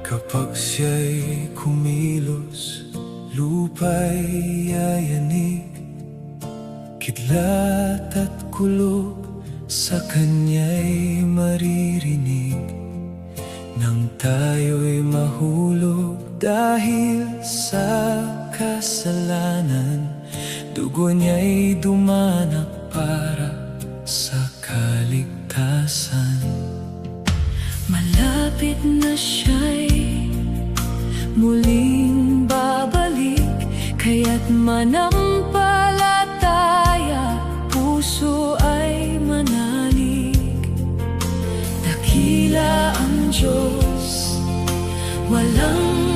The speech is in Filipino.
Kapag siya'y kumilos, lupa'y yayanig, kidlat at kulog sa kanya'y maririnig. Nang tayo'y mahulog dahil sa kasalanan, dugo niya'y dumanak para sa kaligtasan. Malapit na siya'y muling babalik, kaya't manampalataya, puso ay manalig. Dakila ang Diyos, walang